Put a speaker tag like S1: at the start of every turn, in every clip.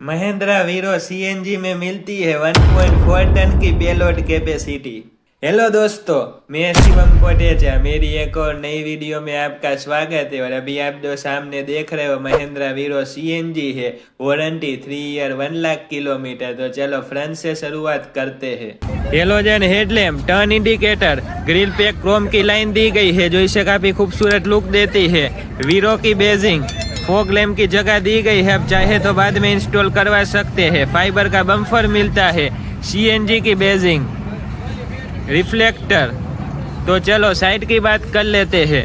S1: महिंद्रा वीरो सीएनजी में मिलती है 1.4 टन की पेलोड कैपेसिटी। हेलो दोस्तों, मैं शिवम कोटेचा। मेरी एक और नई वीडियो में आपका स्वागत है। और अभी आप जो सामने देख रहे हो महिंद्रा वीरो सीएनजी है, वारंटी 3 ईयर 1 लाख किलोमीटर। तो चलो फ्रंट से शुरुआत करते हैं। Halogen headlamp, turn indicator, grill पे क्रोम की लाइन दी गई है जो इसे काफी खूबसूरत लुक देती है। वीरो की बेजिंग, फॉग लैम्प की जगह दी गई है, आप चाहे तो बाद में इंस्टॉल करवा सकते हैं। फाइबर का बम्फर मिलता है। सीएनजी की बेजिंग, रिफ्लेक्टर। तो चलो साइड की बात कर लेते हैं।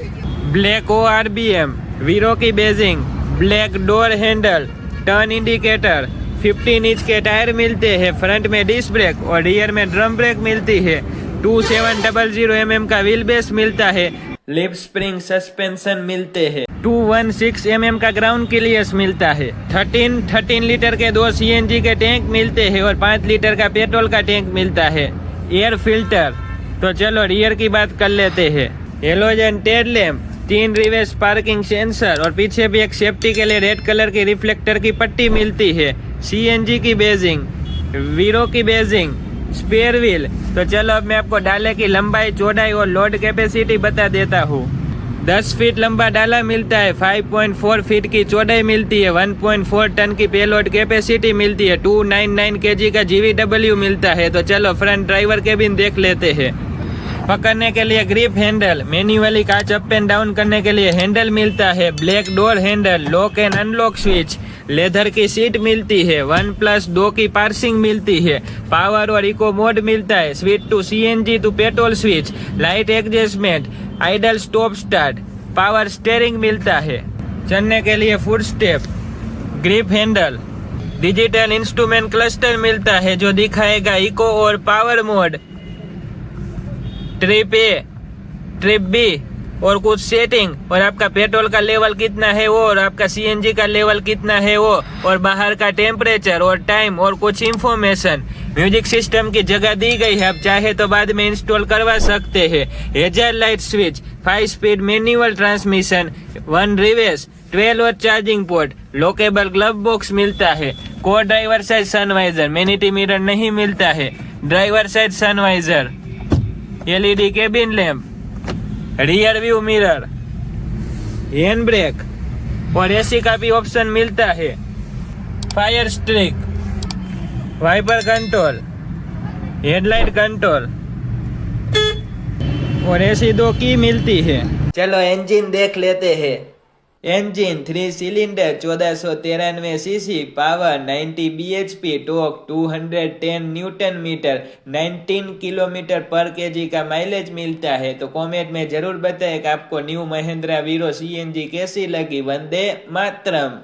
S1: ब्लैक ORBM, वीरो की Beijing, black door handle, turn indicator, 15 inch के टायर मिलते हैं। फ्रंट में डिस्क ब्रेक और रियर में ड्रम ब्रेक मिलती है। 2700 mm का व्हील बेस मिलता है। लिप स्प्रिंग सस्पेंशन मिलते हैं। 216 mm का ग्राउंड क्लियरेंस मिलता है। 13 लीटर के 2 सीएनजी के टैंक मिलते हैं और 5 लीटर का पेट्रोल का टैंक मिलता है। Air filter. तो चलो रियर की बात कर लेते हैं। Halogen tail lamp, 3 reverse parking sensor और पीछे भी एक सेफ्टी के लिए रेड कलर की रिफ्लेक्टर की पट्टी मिलती है। सीएनजी की बेजिंग, वीरो की बेजिंग, स्पेयर व्हील। तो चलो अब मैं आपको डाले की लंबाई, चौड़ाई और लोड कैपेसिटी बता देता हूँ। 10 फीट लंबा डाला मिलता है। 5.4 फीट की चौड़ाई मिलती है। 1.4 टन की पेलोड कैपेसिटी मिलती है। 299 kg का GVW मिलता है। तो चलो फ्रंट ड्राइवर केबिन देख लेते हैं। पकड़ने के लिए ग्रिप हैंडल, मैन्युअली कांच अप एंड डाउन करने के लिए हैंडल मिलता है। Black door handle, lock and unlock switch, leather की सीट मिलती है। 1+2 की पार्सिंग मिलती है। पावर और इको मोड मिलता है। Switch to CNG to petrol switch, light adjustment, idle stop start, power steering मिलता है। चलने के लिए foot step, grip handle, digital instrument cluster मिलता है जो दिखाएगा इको और power mode, trip A, trip B और कुछ सेटिंग, और आपका पेट्रोल का लेवल कितना है वो, और आपका सीएनजी का लेवल कितना है वो, और बाहर का टेम्परेचर और टाइम और कुछ इंफॉर्मेशन। म्यूजिक सिस्टम की जगह दी गई है, आप चाहे तो बाद में इंस्टॉल करवा सकते हैं। Hazard light switch, 5 speed manual transmission, 1 reverse, 12 और charging port, lockable glove box मिलता है। को driver side sun visor, vanity mirror नहीं मिलता है। Driver side sun visor, LED cabin lamp, rear view mirror, hand brake और एसी का भी ऑप्शन मिलता है। फायर स्ट्रिक, वाइपर कंट्रोल, हेडलाइट कंट्रोल और ऐसी 2 की मिलती है। चलो इंजन देख लेते हैं। Engine 3 cylinder, 1493 CC, power 90 bhp, torque 210 newton metre, 19 kilometre पर केजी का माइलेज मिलता है। तो कमेंट में जरूर बताएं कि आपको न्यू महिंद्रा वीरो सीएनजी कैसी लगी। वंदे मातरम।